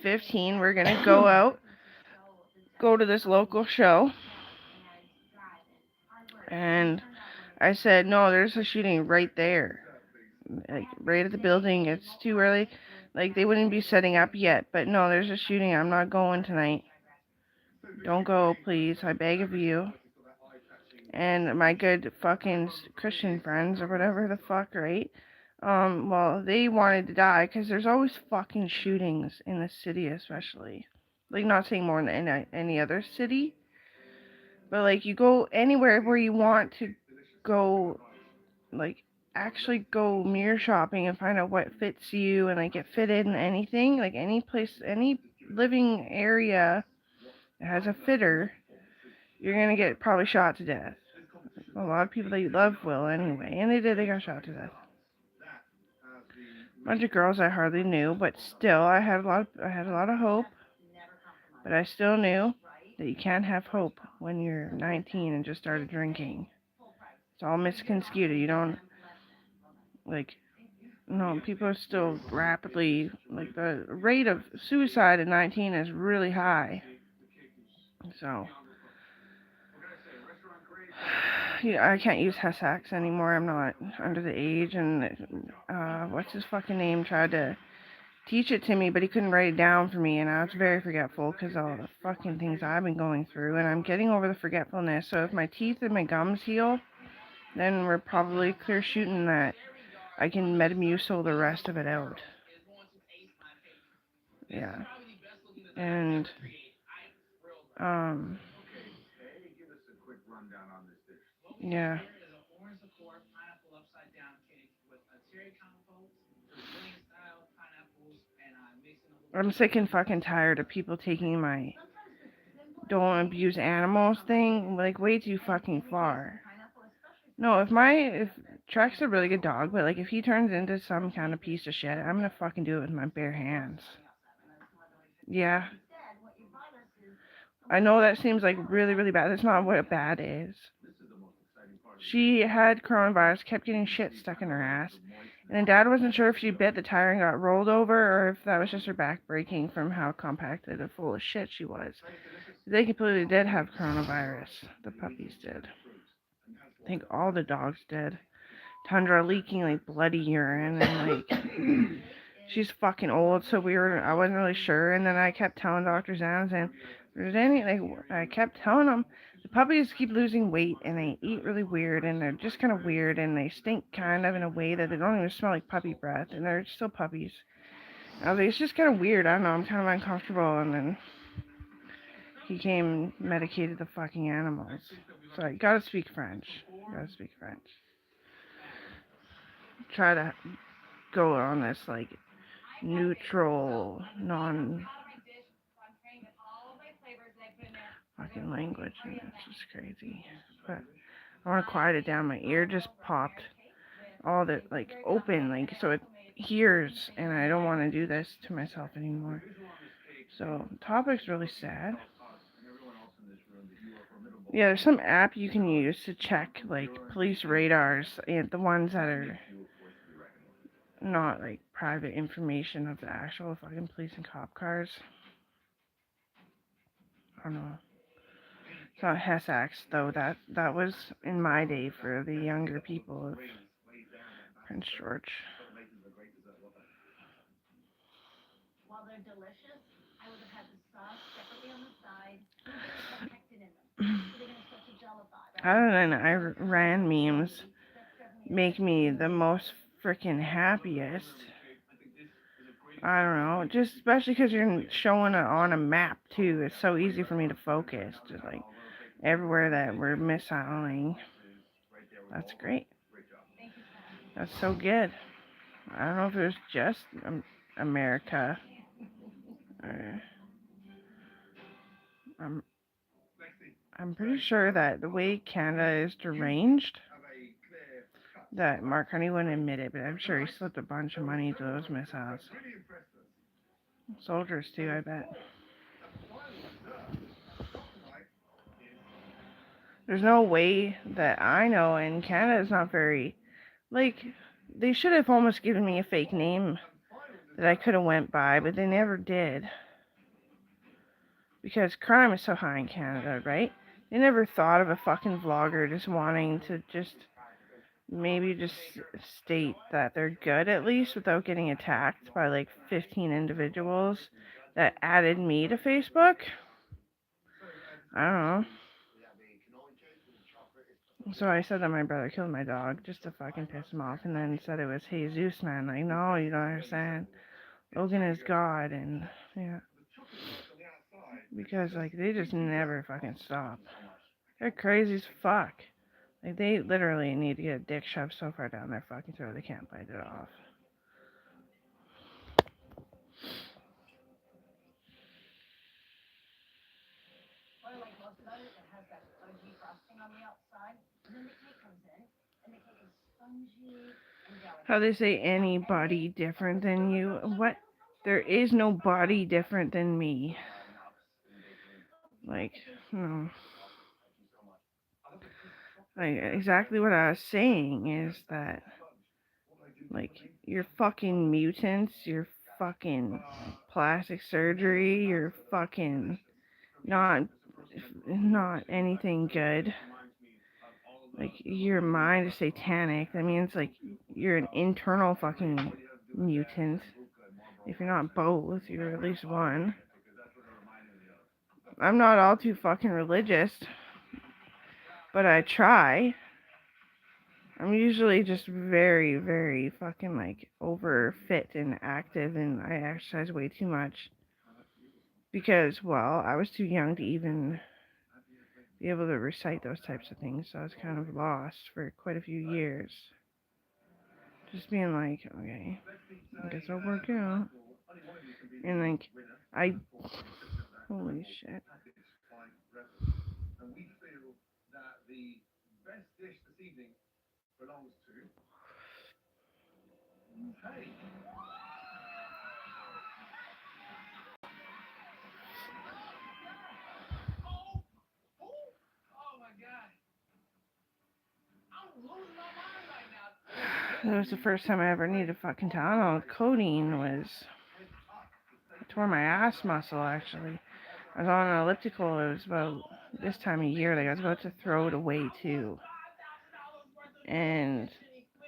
15, we're gonna go out, go to this local show. And I said, no, there's a shooting right there. Like, right at the building. It's too early. Like, they wouldn't be setting up yet. But no, there's a shooting. I'm not going tonight. Don't go, please. I beg of you. And my good fucking Christian friends, or whatever the fuck, right? Well, they wanted to die because there's always fucking shootings in the city, especially. Like, not saying more than any other city, but like, you go anywhere where you want to go, like, actually go mirror shopping and find out what fits you and like get fitted in anything, like any place, any living area that has a fitter, you're gonna get probably shot to death. A lot of people that you love will anyway, and they did. They got shot to death. A bunch of girls I hardly knew, but still, I had a lot of hope. But I still knew that you can't have hope when you're 19 and just started drinking. It's all misconstrued. You don't, like, no, people are still rapidly, like, the rate of suicide at 19 is really high. So, I can't use Hessex anymore. I'm not under the age. And what's his fucking name tried to teach it to me, but he couldn't write it down for me, and I was very forgetful because all the fucking things I've been going through, and I'm getting over the forgetfulness. So if my teeth and my gums heal, then we're probably clear shooting that I can Metamucil the rest of it out. Yeah. And um yeah. I'm sick and fucking tired of people taking my don't abuse animals thing like way too fucking far. No, if Trek's a really good dog, but like if he turns into some kind of piece of shit, I'm gonna fucking do it with my bare hands. Yeah. I know that seems like really, really bad. That's not what bad is. She had coronavirus, kept getting shit stuck in her ass. And then Dad wasn't sure if she bit the tire and got rolled over or if that was just her back breaking from how compacted and full of shit she was. They completely did have coronavirus. The puppies did. I think all the dogs did. Tundra leaking like bloody urine and like she's fucking old, so I wasn't really sure. And then I kept telling Dr. Zans, and there's any like I kept telling them the puppies keep losing weight and they eat really weird and they're just kind of weird and they stink kind of in a way that they don't even smell like puppy breath and they're still puppies. I was like, it's just kind of weird. I don't know. I'm kind of uncomfortable. And then he came and medicated the fucking animals. So I gotta speak French. Gotta speak French. Try to go on this like neutral, non fucking language, and it's just crazy. But I want to quiet it down. My ear just popped, all the like open, like so it hears, and I don't want to do this to myself anymore. So the topic's really sad. Yeah, there's some app you can use to check like police radars and the ones that are not like private information of the actual fucking police and cop cars. I don't know. It's not Hessex though. That was in my day for the younger people of Prince George. Other than Iran memes make me the most freaking happiest. I don't know, just especially because you're showing it on a map too. It's so easy for me to focus, just like everywhere that we're missiling. That's great. That's so good. I don't know if it was just America. Or, I'm I'm pretty sure that the way Canada is deranged, that Mark Carney wouldn't admit it, but I'm sure he slipped a bunch of money to those missiles. Soldiers too, I bet. There's no way that I know, and Canada is not very, like, they should have almost given me a fake name that I could have went by, but they never did. because crime is so high in Canada, right? They never thought of a fucking vlogger just wanting to just maybe just state that they're good at least without getting attacked by like 15 individuals that added me to Facebook. I don't know. So I said that my brother killed my dog just to fucking piss him off, and then said it was Jesus, man. Like, no, you don't understand. Logan is God, and yeah, because like they just never fucking stop. They're crazy as fuck. Like they literally need to get a dick shoved so far down their fucking throat they can't bite it off. How they say anybody different than you? What? There is no body different than me. Like, no. Like, exactly what I was saying is that, like, you're fucking mutants, you're fucking plastic surgery, you're fucking not anything good. Like, your mind is satanic. That means, like, you're an internal fucking mutant. If you're not both, you're at least one. I'm not all too fucking religious, but I try. I'm usually just very, very fucking like over fit and active, and I exercise way too much because, well, I was too young to even be able to recite those types of things, so I was kind of lost for quite a few years. Just being like, okay, I guess I'll work out. And like, holy shit. That was the first time I ever needed fucking Tylenol. Codeine was, I tore my ass muscle actually. I was on an elliptical. It was about this time of year. Like I was about to throw it away too, and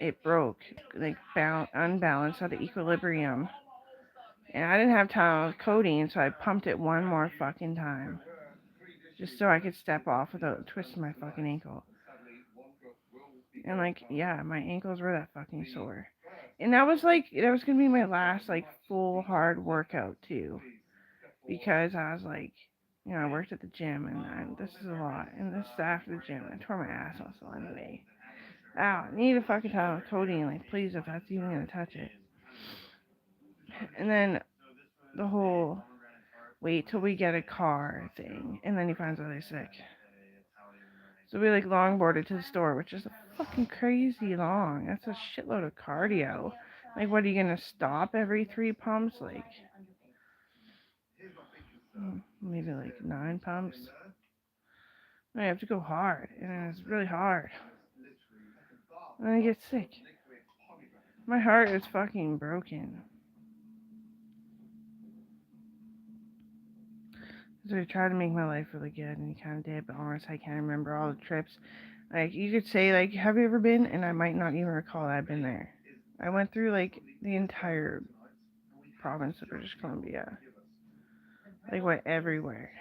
it broke, like unbalanced out of equilibrium. And I didn't have Tylenol with codeine, so I pumped it one more fucking time, just so I could step off without twisting my fucking ankle. And like, yeah, my ankles were that fucking sore. And that was gonna be my last like full hard workout too, because I was like, I worked at the gym, and this is a lot, and this is after the gym. I tore my ass muscle anyway. Ow, I need a fucking Tylenol with codeine, like please, if that's even gonna touch it. And then the whole wait till we get a car thing, and then he finds out he's sick. So we like longboarded to the store, which is fucking crazy long. That's a shitload of cardio. Like, what are you gonna stop every 3 pumps? Like, maybe like 9 pumps. I have to go hard, and it's really hard. And then I get sick. My heart is fucking broken. So I tried to make my life really good, and he kind of did, but honestly, I can't remember all the trips. Like, you could say, like, have you ever been? And I might not even recall that I've been there. I went through, like, the entire province of British Columbia. Like, went everywhere.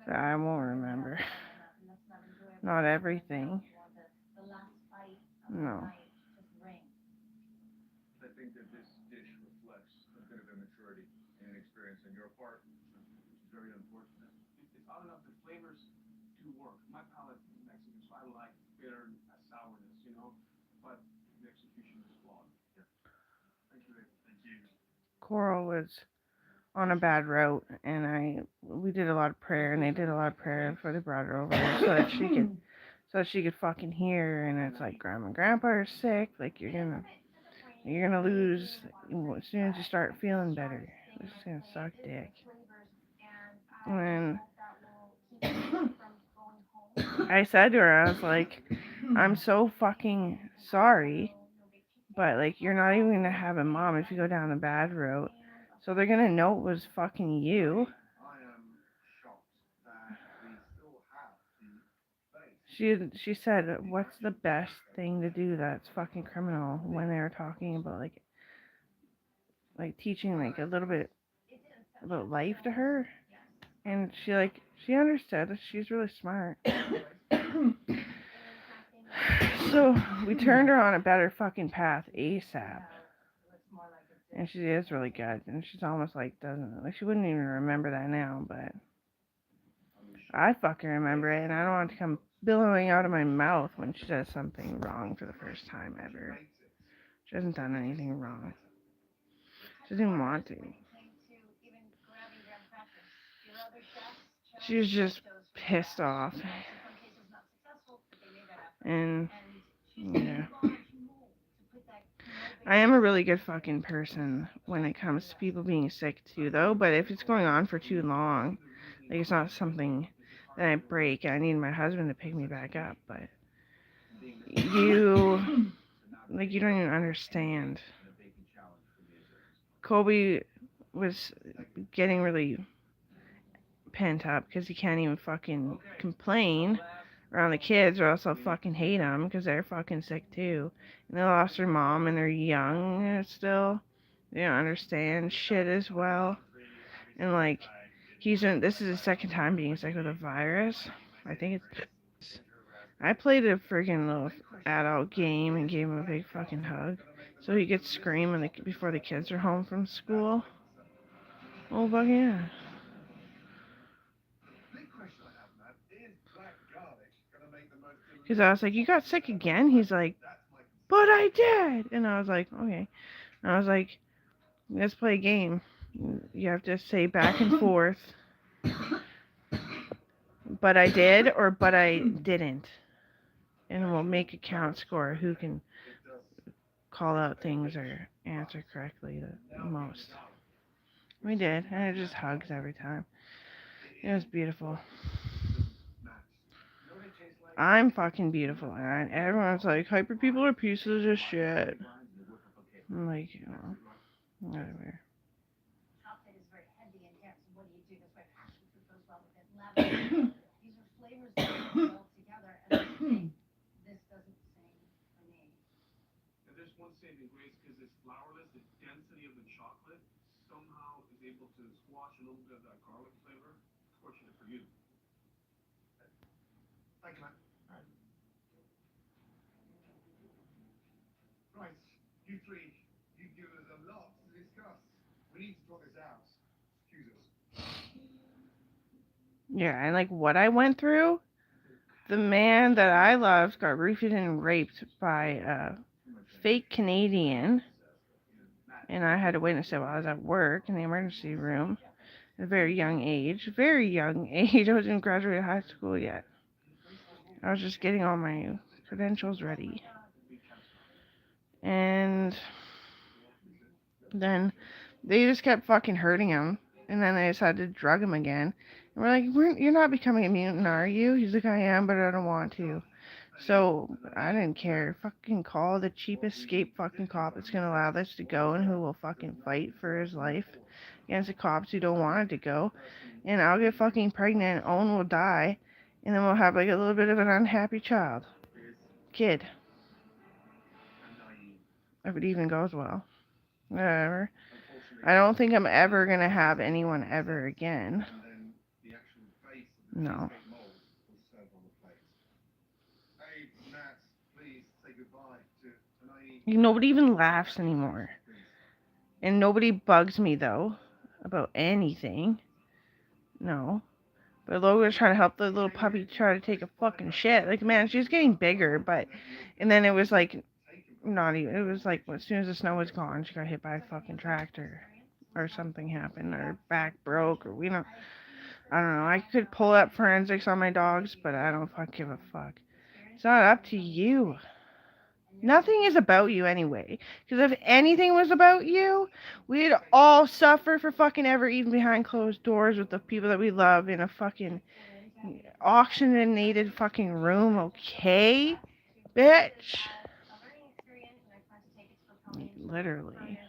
So I won't remember. Not everything. No. Coral was on a bad route, and we did a lot of prayer, and they did a lot of prayer before they brought her over so that she could fucking hear. And it's like, grandma and grandpa are sick. Like, you're gonna lose as soon as you start feeling better. This is gonna suck dick. And I said to her, I was like, I'm so fucking sorry, but like, you're not even gonna have a mom if you go down the bad road. So they're gonna know it was fucking you. She said, "What's the best thing to do that's fucking criminal?" When they were talking about like teaching like a little bit about life to her, and she understood. She's really smart. So we turned her on a better fucking path ASAP. And she is really good. And she's almost like doesn't like she wouldn't even remember that now, but I fucking remember it, and I don't want it to come billowing out of my mouth when she does something wrong for the first time ever. She hasn't done anything wrong. She doesn't even want to. She was just pissed off. And yeah. I am a really good fucking person when it comes to people being sick too, though. But if it's going on for too long, like it's not something that I break and I need my husband to pick me back up. But you don't even understand. Kobe was getting really pent up because he can't even fucking complain around the kids, or else I'll fucking hate them because they're fucking sick too. And they lost their mom and they're young still. They don't understand shit as well. And like, this is his second time being sick with a virus. I think it's. I played a freaking little adult game and gave him a big fucking hug. So he gets screaming before the kids are home from school. Oh, fuck yeah. Because I was like, "You got sick again?" He's like, "But I did." And I was like, "Okay." And I was like, "Let's play a game. You have to say back and forth, but I did or but I didn't. And we'll make a count score who can call out things or answer correctly the most." We did, and it just hugs every time. It was beautiful. I'm fucking beautiful, and everyone's like, hyper people are pieces of shit. I'm like, whatever. Yeah, and like what I went through, the man that I loved got roofied and raped by a fake Canadian, and I had to witness it while I was at work in the emergency room at a very young age. Very young age. I wasn't graduated high school yet. I was just getting all my credentials ready. And then they just kept fucking hurting him. And then they decided to drug him again. And we're like, "You're not becoming a mutant, are you?" He's like, "I am, but I don't want to." So I didn't care. Fucking call the cheapest escape fucking cop that's gonna allow this to go and who will fucking fight for his life against the cops who don't want it to go. And I'll get fucking pregnant, Owen will die, and then we'll have like a little bit of an unhappy kid. If it even goes well. Whatever. I don't think I'm ever gonna have anyone ever again. No. Nobody even laughs anymore. And nobody bugs me though about anything. No. But Logan was trying to help the little puppy try to take a fucking shit. Like, man, she was getting bigger, but and then it was like not even. It was like as soon as the snow was gone, she got hit by a fucking tractor, or something happened, or her back broke, or I don't know. I could pull up forensics on my dogs, but I don't fucking give a fuck. It's not up to you. Nothing is about you anyway. Because if anything was about you, we'd all suffer for fucking ever, even behind closed doors with the people that we love in a fucking auctionated fucking room, okay? Bitch. Literally.